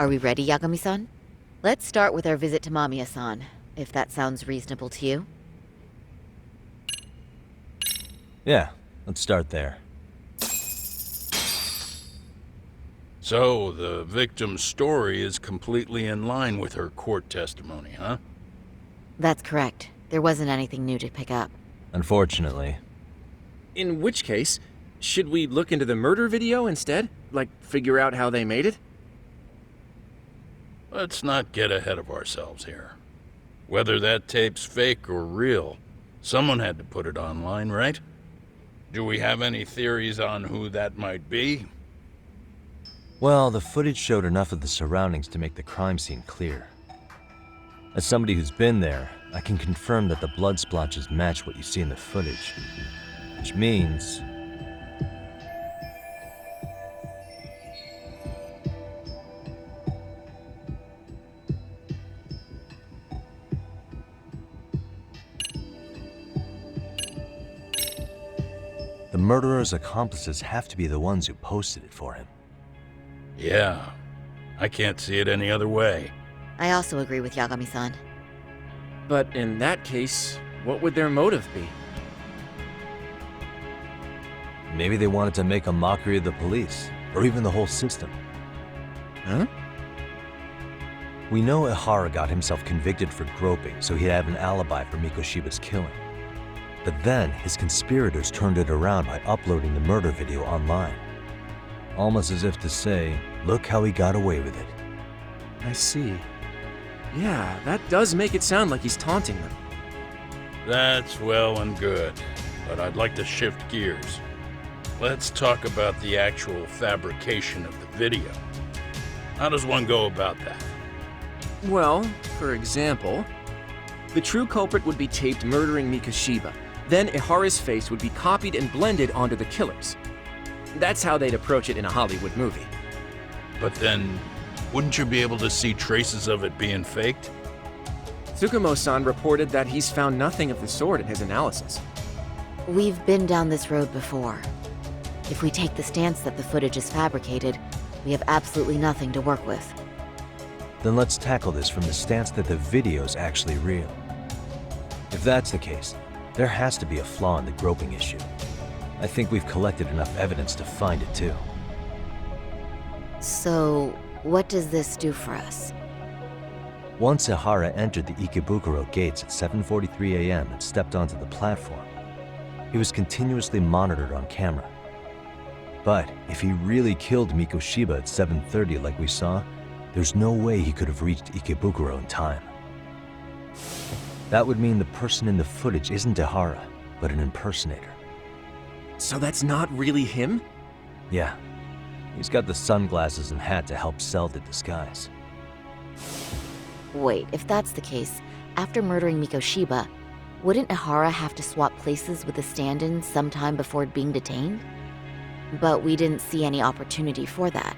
Are we ready, Yagami-san? Let's start with our visit to Mamiya-san, if that sounds reasonable to you. Yeah, let's start there. So, the victim's story is completely in line with her court testimony, huh? That's correct. There wasn't anything new to pick up. Unfortunately. In which case, should we look into the murder video instead? Like, figure out how they made it? Let's not get ahead of ourselves here. Whether that tape's fake or real, someone had to put it online, right? Do we have any theories on who that might be? Well, the footage showed enough of the surroundings to make the crime scene clear. As somebody who's been there, I can confirm that the blood splotches match what you see in the footage. Which means... the murderer's accomplices have to be the ones who posted it for him. Yeah, I can't see it any other way. I also agree with Yagami-san. But in that case, what would their motive be? Maybe they wanted to make a mockery of the police, or even the whole system. Huh? We know Ihara got himself convicted for groping, so he'd have an alibi for Mikoshiba's killing. But then, his conspirators turned it around by uploading the murder video online. Almost as if to say, look how he got away with it. I see. Yeah, that does make it sound like he's taunting them. That's well and good, but I'd like to shift gears. Let's talk about the actual fabrication of the video. How does one go about that? Well, for example, the true culprit would be taped murdering Mikoshiba. Then Ihara's face would be copied and blended onto the killers. That's how they'd approach it in a Hollywood movie. But then, wouldn't you be able to see traces of it being faked? Tsukumo-san reported that he's found nothing of the sort in his analysis. We've been down this road before. If we take the stance that the footage is fabricated, we have absolutely nothing to work with. Then let's tackle this from the stance that the video's actually real. If that's the case, there has to be a flaw in the groping issue. I think we've collected enough evidence to find it too. So, what does this do for us? Once Ihara entered the Ikebukuro gates at 7:43 a.m. and stepped onto the platform, he was continuously monitored on camera. But if he really killed Mikoshiba at 7:30 like we saw, there's no way he could have reached Ikebukuro in time. That would mean the person in the footage isn't Ihara, but an impersonator. So that's not really him? Yeah, he's got the sunglasses and hat to help sell the disguise. Wait, if that's the case, after murdering Mikoshiba, wouldn't Ihara have to swap places with the stand-in sometime before being detained? But we didn't see any opportunity for that.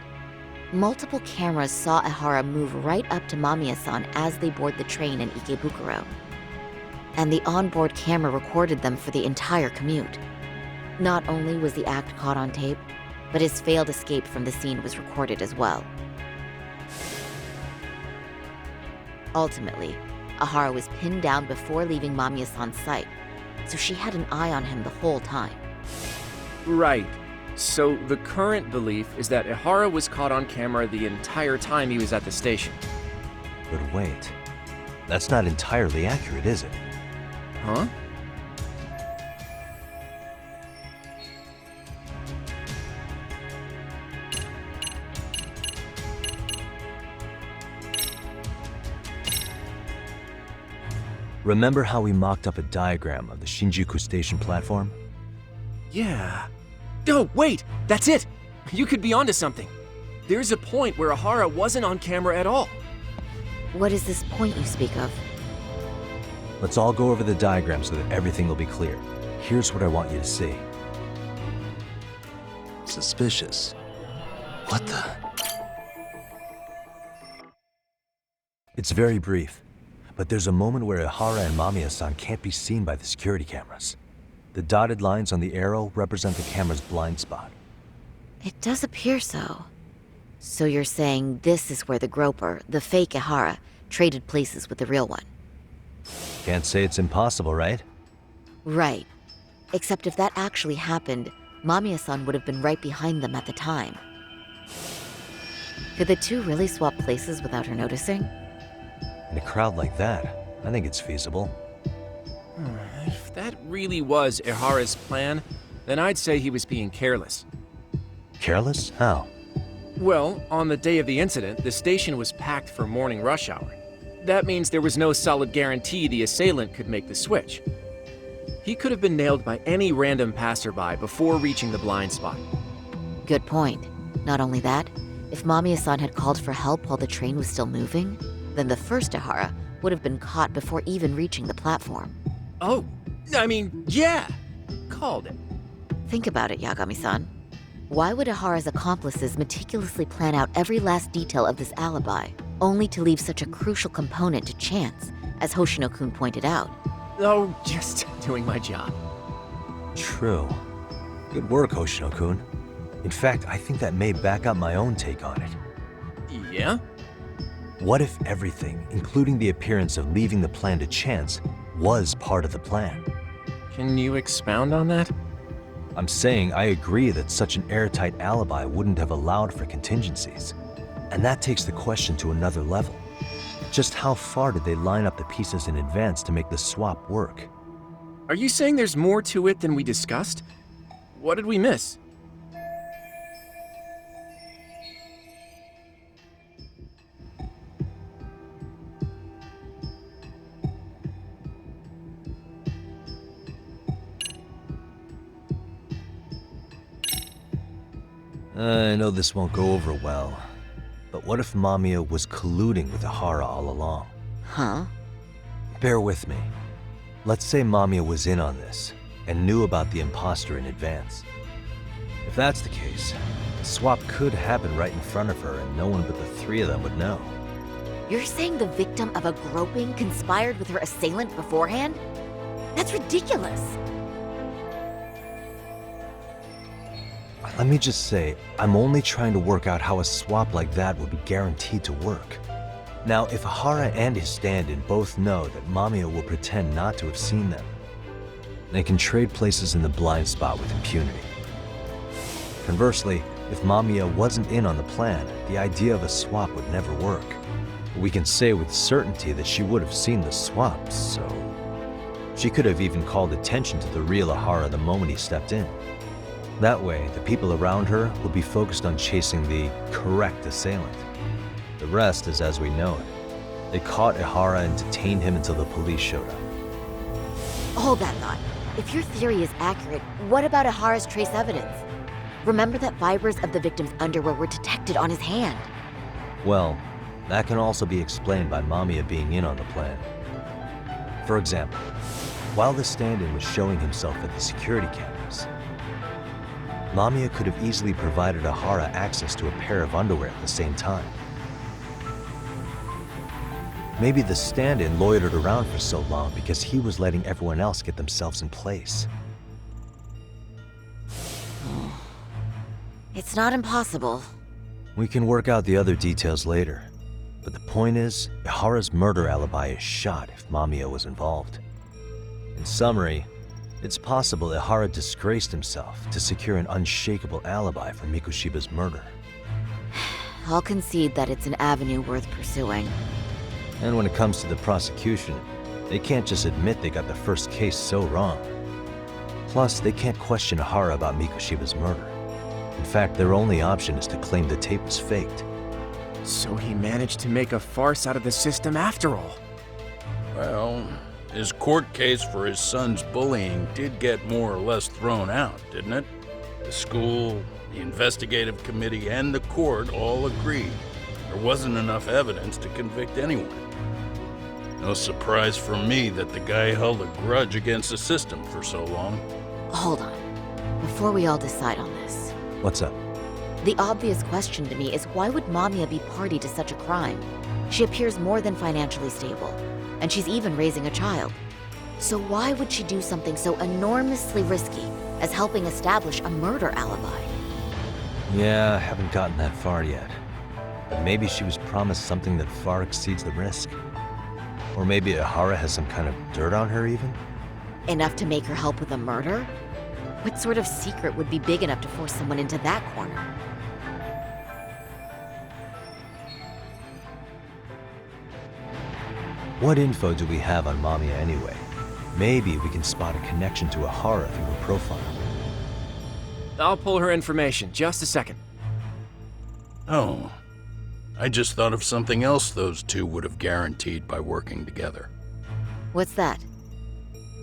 Multiple cameras saw Ihara move right up to Mamiya-san as they board the train in Ikebukuro. And the onboard camera recorded them for the entire commute. Not only was the act caught on tape, but his failed escape from the scene was recorded as well. Ultimately, Ihara was pinned down before leaving Mamiya-san's sight, so she had an eye on him the whole time. Right. So the current belief is that Ihara was caught on camera the entire time he was at the station. But wait, that's not entirely accurate, is it? Huh? Remember how we mocked up a diagram of the Shinjuku station platform? Yeah. Oh, wait! That's it! You could be onto something. There's a point where Ihara wasn't on camera at all. What is this point you speak of? Let's all go over the diagram so that everything will be clear. Here's what I want you to see. Suspicious. What the? It's very brief, but there's a moment where Ihara and Mamiya-san can't be seen by the security cameras. The dotted lines on the arrow represent the camera's blind spot. It does appear so. So you're saying this is where the groper, the fake Ihara, traded places with the real one? Can't say it's impossible, right? Right. Except if that actually happened, Mamiya-san would have been right behind them at the time. Could the two really swap places without her noticing? In a crowd like that, I think it's feasible. If that really was Ihara's plan, then I'd say he was being careless. Careless? How? Well, on the day of the incident, the station was packed for morning rush hour. That means there was no solid guarantee the assailant could make the switch. He could have been nailed by any random passerby before reaching the blind spot. Good point. Not only that, if Mamiya-san had called for help while the train was still moving, then the first Ihara would have been caught before even reaching the platform. Oh, I mean, yeah! Called it. Think about it, Yagami-san. Why would Ihara's accomplices meticulously plan out every last detail of this alibi, only to leave such a crucial component to chance, as Hoshino-kun pointed out? Oh, just doing my job. True. Good work, Hoshino-kun. In fact, I think that may back up my own take on it. Yeah? What if everything, including the appearance of leaving the plan to chance, was part of the plan? Can you expound on that? I'm saying I agree that such an airtight alibi wouldn't have allowed for contingencies. And that takes the question to another level. Just how far did they line up the pieces in advance to make the swap work? Are you saying there's more to it than we discussed? What did we miss? I know this won't go over well, but what if Mamiya was colluding with Ihara all along? Huh? Bear with me. Let's say Mamiya was in on this, and knew about the imposter in advance. If that's the case, the swap could happen right in front of her and no one but the three of them would know. You're saying the victim of a groping conspired with her assailant beforehand? That's ridiculous! Let me just say, I'm only trying to work out how a swap like that would be guaranteed to work. Now, if Ihara and his stand-in both know that Mamiya will pretend not to have seen them, they can trade places in the blind spot with impunity. Conversely, if Mamiya wasn't in on the plan, the idea of a swap would never work. We can say with certainty that she would have seen the swap, so... She could have even called attention to the real Ihara the moment he stepped in. That way, the people around her would be focused on chasing the correct assailant. The rest is as we know it. They caught Ihara and detained him until the police showed up. Hold that thought. If your theory is accurate, what about Ihara's trace evidence? Remember that fibers of the victim's underwear were detected on his hand. Well, that can also be explained by Mamiya being in on the plan. For example, while the stand-in was showing himself at the security cameras, Mamiya could have easily provided Ihara access to a pair of underwear at the same time. Maybe the stand-in loitered around for so long because he was letting everyone else get themselves in place. It's not impossible. We can work out the other details later. But the point is, Ihara's murder alibi is shot if Mamiya was involved. In summary, it's possible Ihara disgraced himself to secure an unshakable alibi for Mikoshiba's murder. I'll concede that it's an avenue worth pursuing. And when it comes to the prosecution, they can't just admit they got the first case so wrong. Plus, they can't question Ihara about Mikoshiba's murder. In fact, their only option is to claim the tape was faked. So he managed to make a farce out of the system after all. Well, his court case for his son's bullying did get more or less thrown out, didn't it? The school, the investigative committee, and the court all agreed there wasn't enough evidence to convict anyone. No surprise for me that the guy held a grudge against the system for so long. Hold on. Before we all decide on this, What's up? the obvious question to me is why would Mamiya be party to such a crime? She appears more than financially stable, and she's even raising a child. So why would she do something so enormously risky as helping establish a murder alibi? Yeah, I haven't gotten that far yet. Maybe she was promised something that far exceeds the risk. Or maybe Ihara has some kind of dirt on her even? Enough to make her help with a murder? What sort of secret would be big enough to force someone into that corner? What info do we have on Mamiya anyway? Maybe we can spot a connection to Ihara through her profile. I'll pull her information. Just a second. Oh, I just thought of something else those two would have guaranteed by working together. What's that?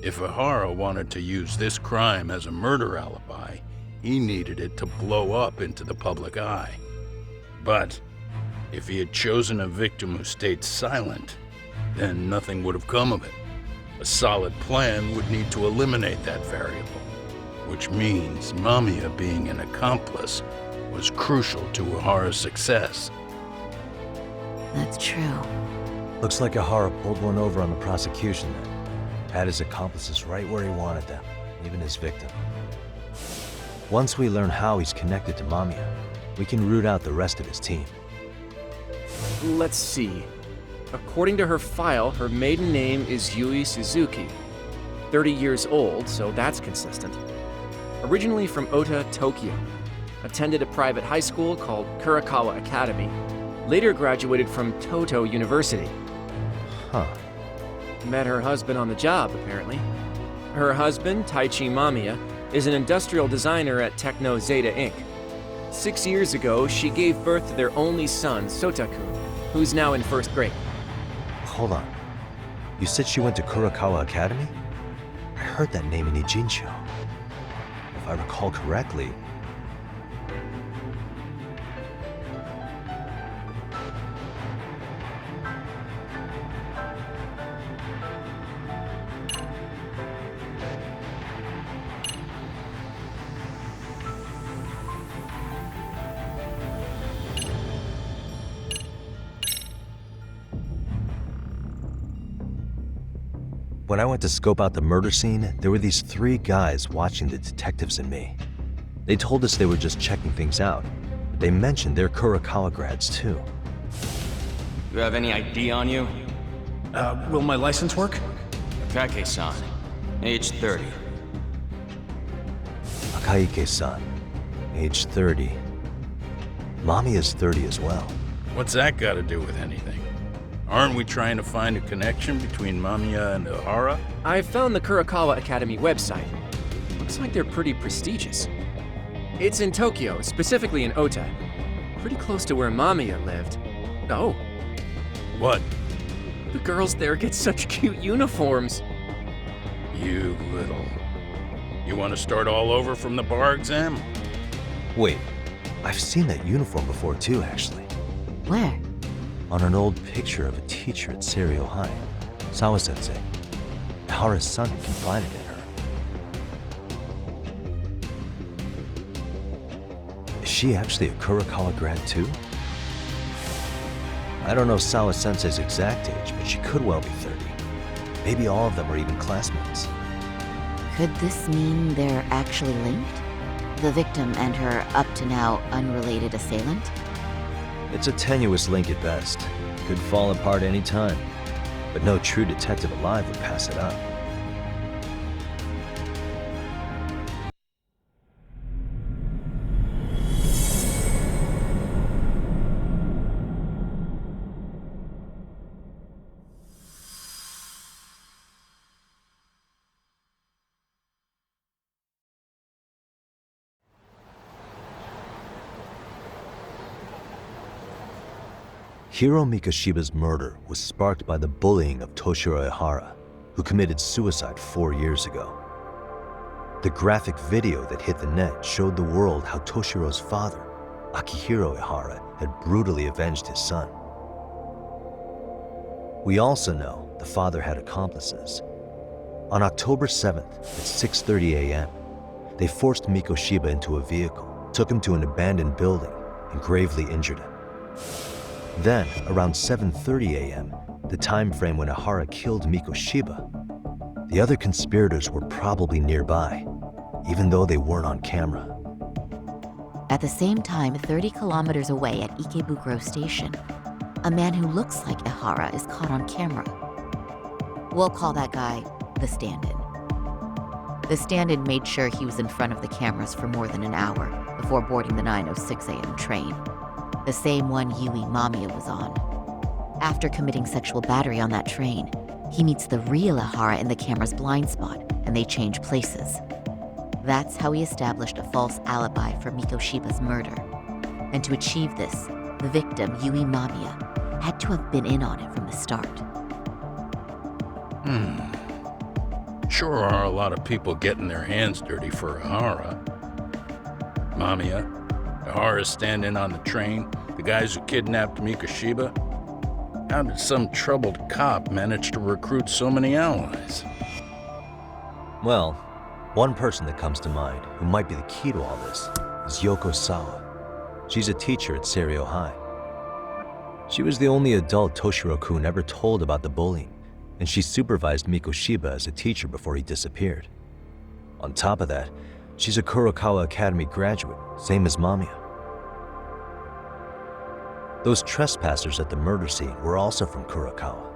If Ihara wanted to use this crime as a murder alibi, he needed it to blow up into the public eye. But if he had chosen a victim who stayed silent, then nothing would have come of it. A solid plan would need to eliminate that variable, which means Mamiya being an accomplice was crucial to Ihara's success. That's true. Looks like Ihara pulled one over on the prosecution then. Had his accomplices right where he wanted them, even his victim. Once we learn how he's connected to Mamiya, we can root out the rest of his team. Let's see. According to her file, her maiden name is Yui Suzuki. 30 years old, so that's consistent. Originally from Ota, Tokyo. Attended a private high school called Kurakawa Academy. Later graduated from Toto University. Huh. Met her husband on the job, apparently. Her husband, Taichi Mamiya, is an industrial designer at Techno Zeta Inc. 6 years ago, she gave birth to their only son, Sotaku, who's now in first grade. Hold on. You said she went to Kurakawa Academy? I heard that name in Ijincho. If I recall correctly... When I went to scope out the murder scene, there were these 3 guys watching the detectives and me. They told us they were just checking things out. They mentioned they're Kurakawa grads too. You have any ID on you? Will my license work? Kake-san, age 30. Akaike-san, age 30. Mami is 30 as well. What's that got to do with anything? Aren't we trying to find a connection between Mamiya and Ihara? I found the Kurakawa Academy website. Looks like they're pretty prestigious. It's in Tokyo, specifically in Ota. Pretty close to where Mamiya lived. Oh, What? the girls there get such cute uniforms. You little... You want to start all over from the bar exam? Wait, I've seen that uniform before too, actually. Where? On an old picture of a teacher at Seiryo High, Sawa-sensei. Ihara's son confided in her. Is she actually a Kurakawa grad too? I don't know Sawa-sensei's exact age, but she could well be 30. Maybe all of them are even classmates. Could this mean they're actually linked? The victim and her up-to-now unrelated assailant? It's a tenuous link at best. Could fall apart any time. But no true detective alive would pass it up. Hiro Mikoshiba's murder was sparked by the bullying of Toshiro Ihara, who committed suicide 4 years ago. The graphic video that hit the net showed the world how Toshiro's father, Akihiro Ihara, had brutally avenged his son. We also know the father had accomplices. On October 7th at 6:30 a.m., they forced Mikoshiba into a vehicle, took him to an abandoned building, and gravely injured him. Then, around 7:30 a.m., the time frame when Ihara killed Mikoshiba, the other conspirators were probably nearby, even though they weren't on camera. At the same time, 30 kilometers away at Ikebukuro Station, a man who looks like Ihara is caught on camera. We'll call that guy the stand-in. The stand-in made sure he was in front of the cameras for more than an hour before boarding the 9:06 a.m. train, the same one Yui Mamiya was on. After committing sexual battery on that train, he meets the real Ihara in the camera's blind spot, and they change places. That's how he established a false alibi for Mikoshiba's murder. And to achieve this, the victim, Yui Mamiya, had to have been in on it from the start. Sure are a lot of people getting their hands dirty for Ihara. Mamiya, Ihara stand-in on the train, the guys who kidnapped Mikoshiba. How did some troubled cop manage to recruit so many allies? Well, one person that comes to mind who might be the key to all this is Yoko Sawa. She's a teacher at Seiryo High. She was the only adult Toshiro-kun ever told about the bullying, and she supervised Mikoshiba as a teacher before he disappeared. On top of that, she's a Kurokawa Academy graduate, same as Mamiya. Those trespassers at the murder scene were also from Kurokawa.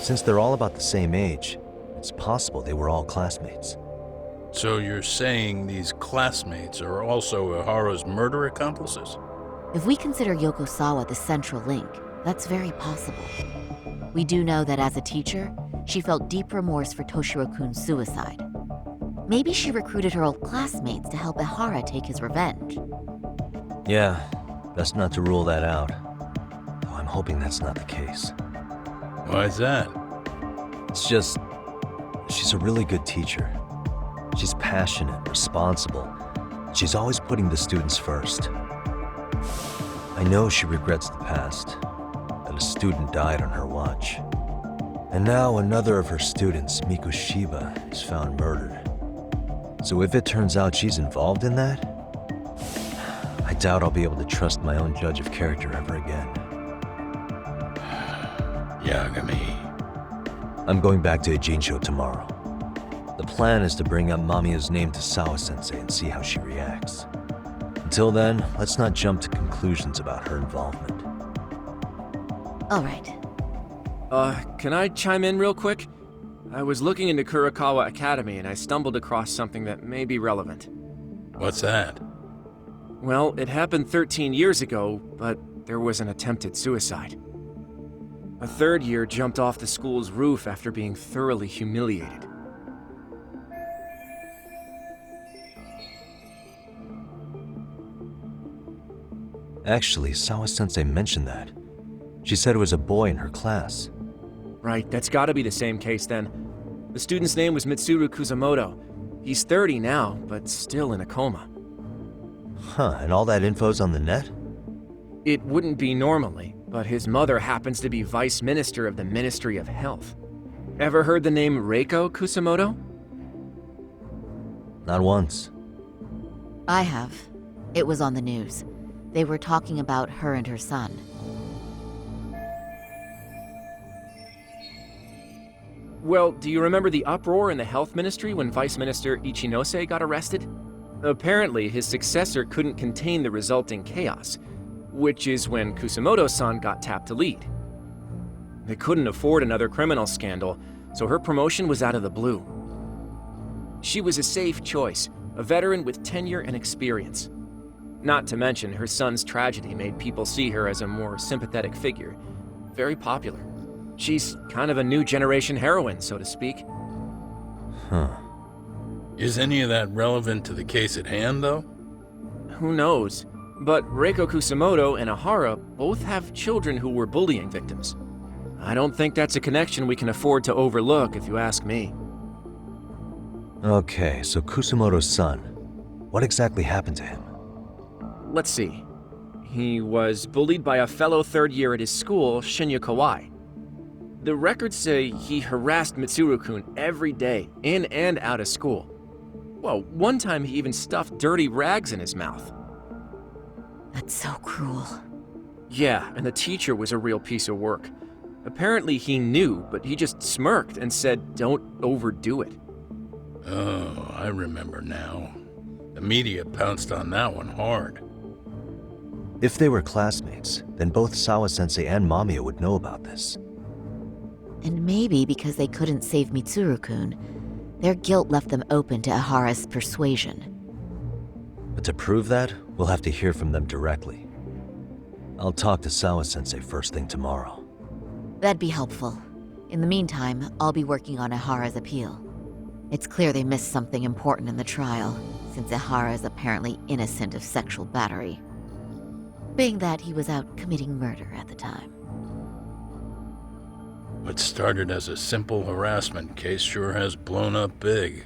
Since they're all about the same age, it's possible they were all classmates. So you're saying these classmates are also Ihara's murder accomplices? If we consider Yoko Sawa the central link, that's very possible. We do know that as a teacher, she felt deep remorse for Toshiro-kun's suicide. Maybe she recruited her old classmates to help Ihara take his revenge. Yeah, best not to rule that out. Though I'm hoping that's not the case. Why's that? It's just, she's a really good teacher. She's passionate, responsible. She's always putting the students first. I know she regrets the past, that a student died on her watch. And now another of her students, Mikoshiba, is found murdered. So if it turns out she's involved in that, I doubt I'll be able to trust my own judge of character ever again. Yagami. I'm going back to Ijincho tomorrow. The plan is to bring up Mamiya's name to Sawa-sensei and see how she reacts. Until then, let's not jump to conclusions about her involvement. All right. Can I chime in real quick? I was looking into Kurokawa Academy and I stumbled across something that may be relevant. What's that? Well, it happened 13 years ago, but there was an attempted suicide. A third year jumped off the school's roof after being thoroughly humiliated. Actually, Sawa-sensei mentioned that. She said it was a boy in her class. Right, that's gotta be the same case then. The student's name was Mitsuru Kusamoto. He's 30 now, but still in a coma. Huh, and all that info's on the net? It wouldn't be normally, but his mother happens to be Vice Minister of the Ministry of Health. Ever heard the name Reiko Kusamoto? Not once. I have. It was on the news. They were talking about her and her son. Well, do you remember the uproar in the health ministry when Vice Minister Ichinose got arrested? Apparently, his successor couldn't contain the resulting chaos, which is when Kusamoto-san got tapped to lead. They couldn't afford another criminal scandal, so her promotion was out of the blue. She was a safe choice, a veteran with tenure and experience. Not to mention, her son's tragedy made people see her as a more sympathetic figure. Very popular. She's kind of a new generation heroine, so to speak. Huh. Is any of that relevant to the case at hand, though? Who knows? But Reiko Kusamoto and Ihara both have children who were bullying victims. I don't think that's a connection we can afford to overlook, if you ask me. Okay, so Kusamoto's son. What exactly happened to him? Let's see. He was bullied by a fellow third year at his school, Shinya Kawai. The records say he harassed Mitsuru-kun every day, in and out of school. Well, one time he even stuffed dirty rags in his mouth. That's so cruel. Yeah, and the teacher was a real piece of work. Apparently he knew, but he just smirked and said, "Don't overdo it." Oh, I remember now. The media pounced on that one hard. If they were classmates, then both Sawa-sensei and Mamiya would know about this. And maybe because they couldn't save Mitsuru-kun, their guilt left them open to Ihara's persuasion. But to prove that, we'll have to hear from them directly. I'll talk to Sawa-sensei first thing tomorrow. That'd be helpful. In the meantime, I'll be working on Ihara's appeal. It's clear they missed something important in the trial, since Ihara is apparently innocent of sexual battery. Being that he was out committing murder at the time. What started as a simple harassment case sure has blown up big.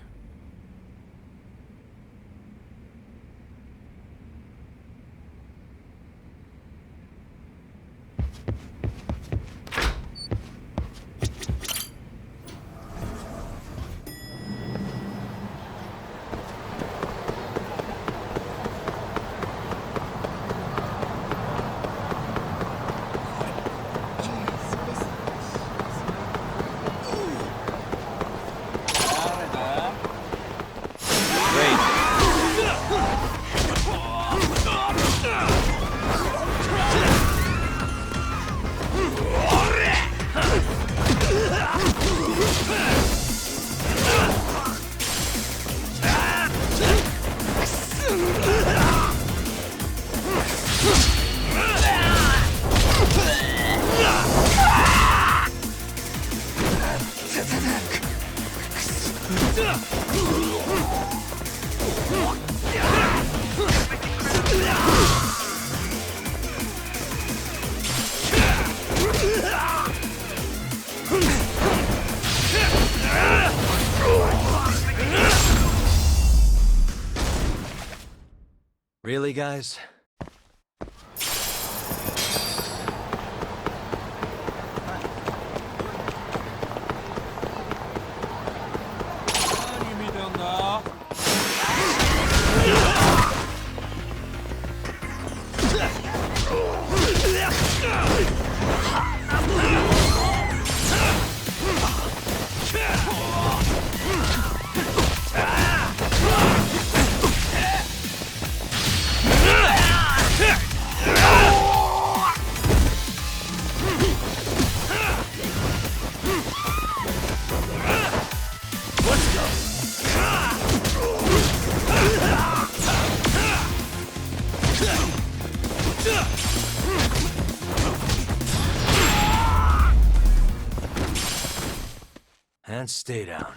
Really, guys? And stay down.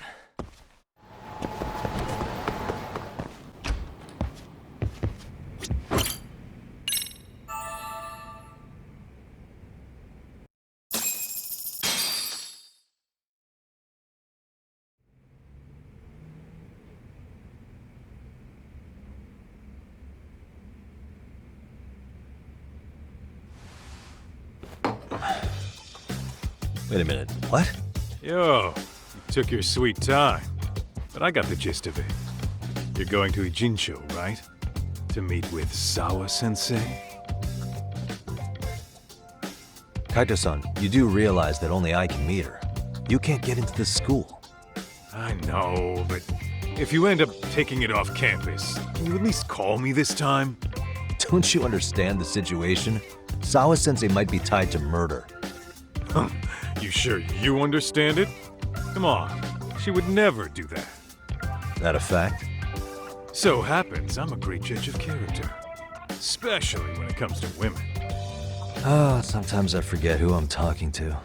Wait a minute, what? Yo, you took your sweet time, but I got the gist of it. You're going to Ijincho, right? To meet with Sawa-sensei? Kaito-san, you do realize that only I can meet her. You can't get into this school. I know, but if you end up taking it off campus, can you at least call me this time? Don't you understand the situation? Sawa-sensei might be tied to murder. You sure you understand it? Come on, she would never do that. That a fact? So happens I'm a great judge of character, especially when it comes to women. Sometimes I forget who I'm talking to.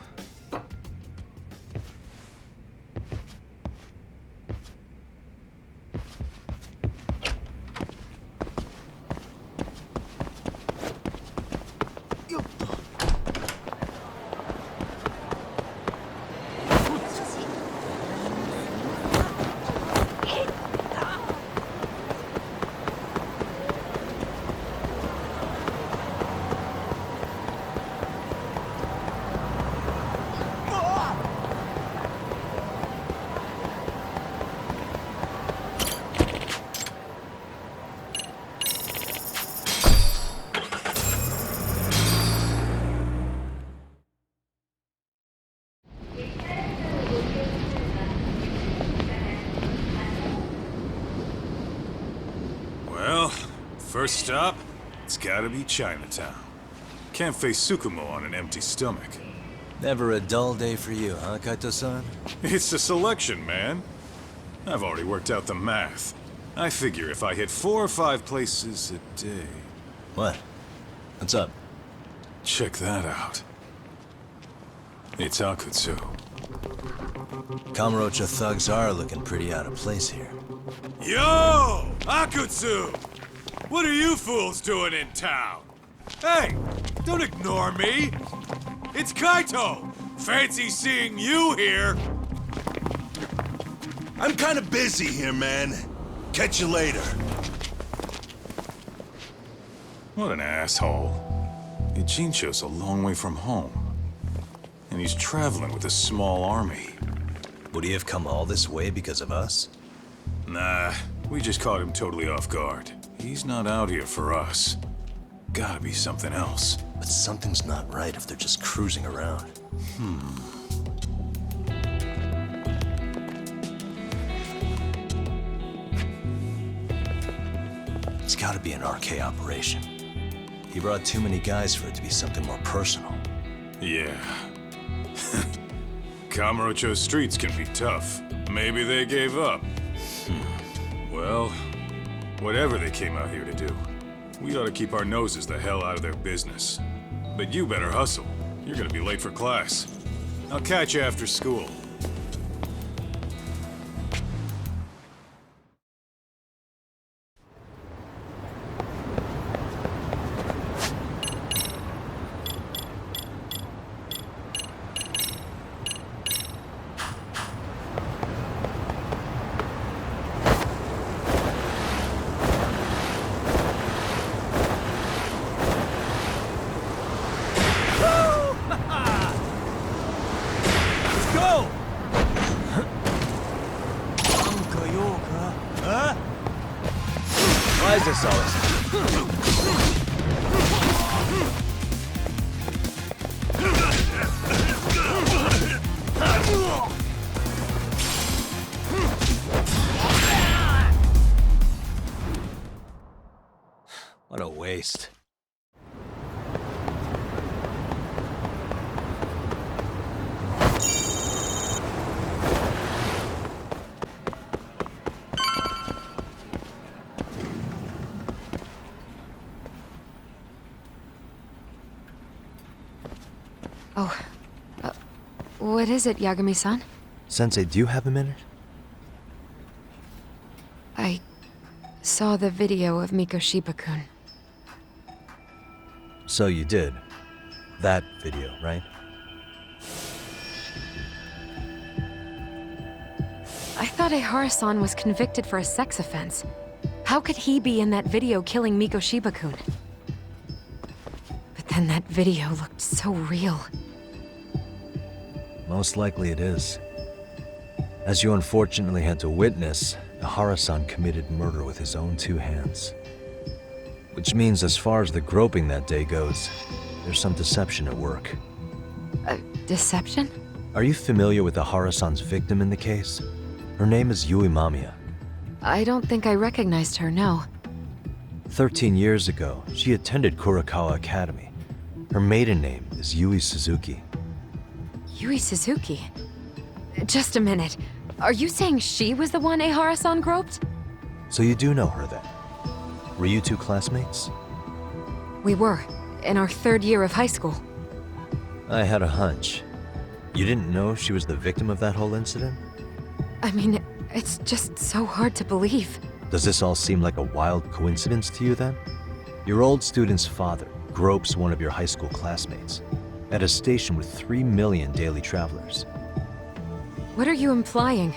First stop, it's gotta be Chinatown. Can't face Tsukumo on an empty stomach. Never a dull day for you, huh, Kaito-san? It's the selection, man. I've already worked out the math. I figure if I hit 4 or 5 places a day... What? What's up? Check that out. It's Akutsu. Kamurocho thugs are looking pretty out of place here. Yo! Akutsu! What are you fools doing in town? Hey! Don't ignore me! It's Kaito! Fancy seeing you here! I'm kinda busy here, man. Catch you later. What an asshole. Ijincho's a long way from home. And he's traveling with a small army. Would he have come all this way because of us? Nah, we just caught him totally off guard. He's not out here for us. Gotta be something else. But something's not right if they're just cruising around. It's gotta be an RK operation. He brought too many guys for it to be something more personal. Yeah. Kamurocho streets can be tough. Maybe they gave up. Well, whatever they came out here to do, we ought to keep our noses the hell out of their business. But you better hustle. You're gonna be late for class. I'll catch you after school. Why is this always... What a waste. Oh, what is it, Yagami-san? Sensei, do you have a minute? I saw the video of Mikoshiba-kun. So you did. That video, right? I thought Ehara-san was convicted for a sex offense. How could he be in that video killing Mikoshiba-kun? But then that video looked so real. Most likely it is. As you unfortunately had to witness, Ehara-san committed murder with his own 2 hands. Which means as far as the groping that day goes, there's some deception at work. Deception? Are you familiar with Ehara-san's victim in the case? Her name is Yui Mamiya. I don't think I recognized her, no. 13 years ago, she attended Kurakawa Academy. Her maiden name is Yui Suzuki. Yui Suzuki? Just a minute. Are you saying she was the one Ehara-san groped? So you do know her then? Were you 2 classmates? We were, in our 3rd year of high school. I had a hunch. You didn't know she was the victim of that whole incident? I mean, it's just so hard to believe. Does this all seem like a wild coincidence to you then? Your old student's father gropes one of your high school classmates at a station with 3 million daily travelers. What are you implying?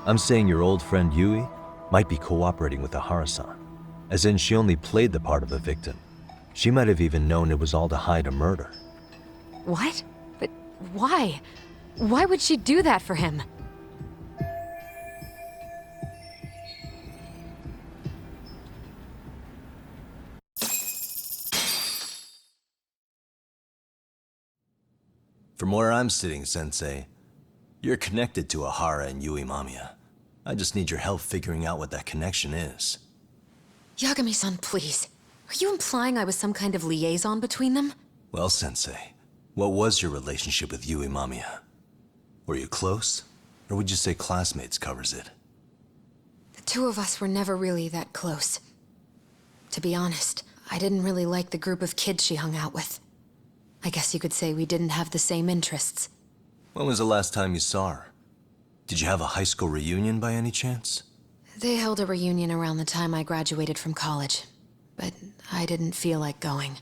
I'm saying your old friend Yui might be cooperating with Ehara-san, as in she only played the part of the victim. She might have even known it was all to hide a murder. What? But why? Why would she do that for him? From where I'm sitting, Sensei, you're connected to Ehara and Yui Mamiya. I just need your help figuring out what that connection is. Yagami-san, please. Are you implying I was some kind of liaison between them? Well, Sensei, what was your relationship with Yui Mamiya? Were you close? Or would you say classmates covers it? The two of us were never really that close. To be honest, I didn't really like the group of kids she hung out with. I guess you could say we didn't have the same interests. When was the last time you saw her? Did you have a high school reunion by any chance? They held a reunion around the time I graduated from college, but I didn't feel like going.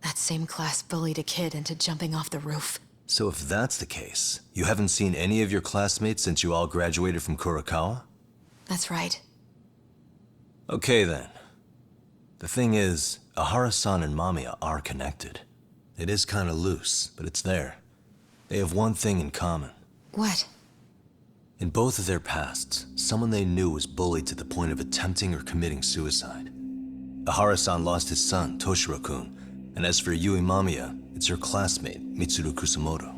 That same class bullied a kid into jumping off the roof. So if that's the case, you haven't seen any of your classmates since you all graduated from Kurokawa? That's right. Okay then. The thing is, Ahara-san and Mamiya are connected. It is kinda loose, but it's there. They have one thing in common. What? In both of their pasts, someone they knew was bullied to the point of attempting or committing suicide. Ahara-san lost his son, Toshiro-kun, and as for Yui Mamiya, it's her classmate, Mitsuru Kusamoto.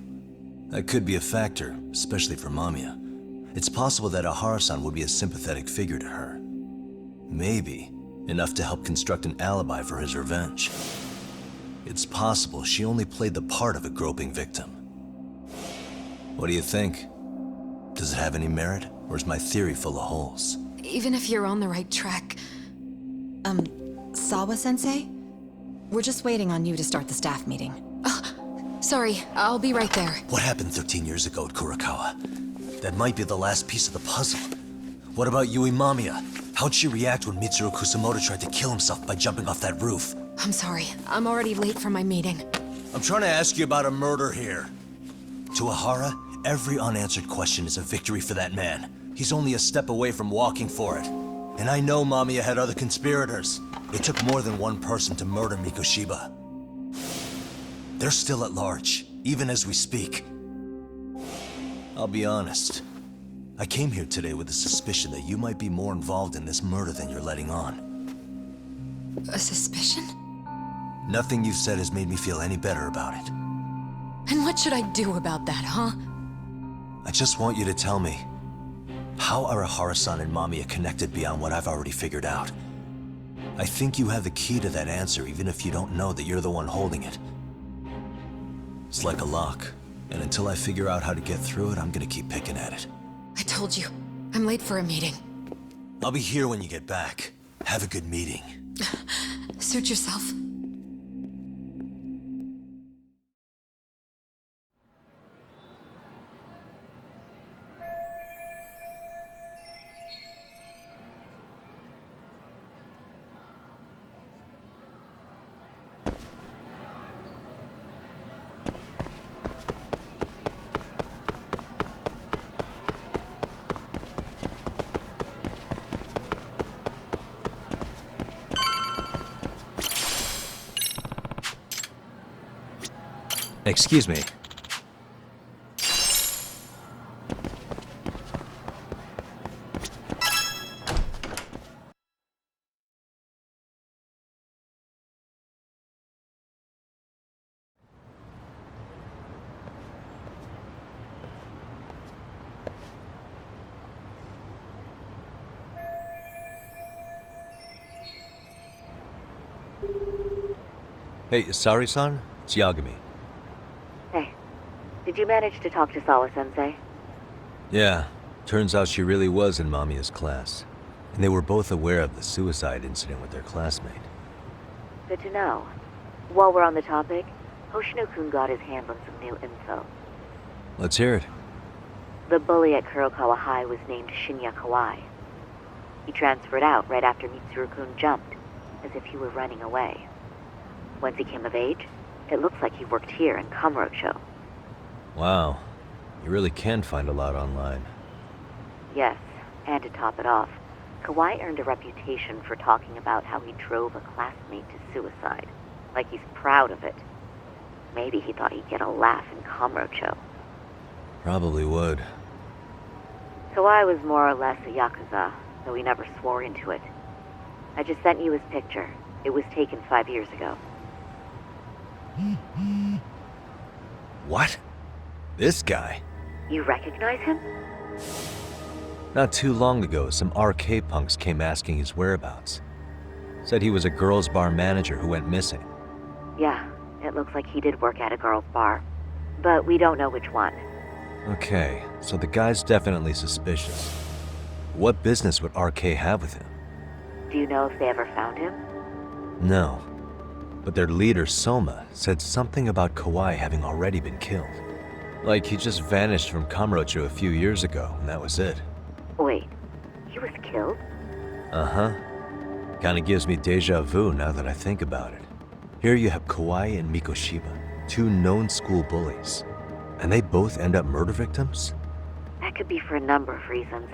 That could be a factor, especially for Mamiya. It's possible that Ahara-san would be a sympathetic figure to her. Maybe enough to help construct an alibi for his revenge. It's possible she only played the part of a groping victim. What do you think? Does it have any merit, or is my theory full of holes? Even if you're on the right track... Sawa-sensei? We're just waiting on you to start the staff meeting. Sorry, I'll be right there. What happened 13 years ago at Kurokawa? That might be the last piece of the puzzle. What about Yui Mamiya? How'd she react when Mitsuru Kusamoto tried to kill himself by jumping off that roof? I'm sorry, I'm already late for my meeting. I'm trying to ask you about a murder here. To Ahara, every unanswered question is a victory for that man. He's only a step away from walking for it. And I know Mamiya had other conspirators. It took more than one person to murder Mikoshiba. They're still at large, even as we speak. I'll be honest. I came here today with the suspicion that you might be more involved in this murder than you're letting on. A suspicion? Nothing you've said has made me feel any better about it. And what should I do about that, huh? I just want you to tell me, how are Ahara-san and Mamiya connected beyond what I've already figured out? I think you have the key to that answer, even if you don't know that you're the one holding it. It's like a lock, and until I figure out how to get through it, I'm gonna keep picking at it. I told you, I'm late for a meeting. I'll be here when you get back. Have a good meeting. Suit yourself. Excuse me. Hey, Sari-san? It's Yagami. Hey, did you manage to talk to Sawa-sensei? Yeah, turns out she really was in Mamiya's class. And they were both aware of the suicide incident with their classmate. Good to know. While we're on the topic, Hoshino-kun got his hands on some new info. Let's hear it. The bully at Kurokawa High was named Shinya Kawai. He transferred out right after Mitsuru-kun jumped, as if he were running away. Once he came of age, it looks like he worked here in Kamurocho. Wow. You really can find a lot online. Yes, and to top it off, Kawai earned a reputation for talking about how he drove a classmate to suicide. Like he's proud of it. Maybe he thought he'd get a laugh in Kamurocho. Probably would. Kawai was more or less a Yakuza, though he never swore into it. I just sent you his picture. It was taken 5 years ago. What? This guy? You recognize him? Not too long ago, some RK punks came asking his whereabouts. Said he was a girls' bar manager who went missing. Yeah, it looks like he did work at a girls' bar. But we don't know which one. Okay, so the guy's definitely suspicious. What business would RK have with him? Do you know if they ever found him? No. But their leader, Soma, said something about Kawhi having already been killed. Like he just vanished from Kamurocho a few years ago, and that was it. Wait, he was killed? Uh-huh. Kinda gives me deja vu now that I think about it. Here you have Kawhi and Mikoshiba, two known school bullies. And they both end up murder victims? That could be for a number of reasons.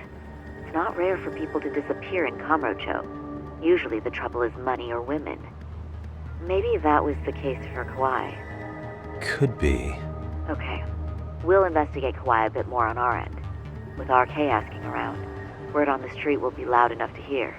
It's not rare for people to disappear in Kamurocho. Usually the trouble is money or women. Maybe that was the case for Kawhi. Could be. Okay. We'll investigate Kawhi a bit more on our end. With RK asking around, word on the street will be loud enough to hear.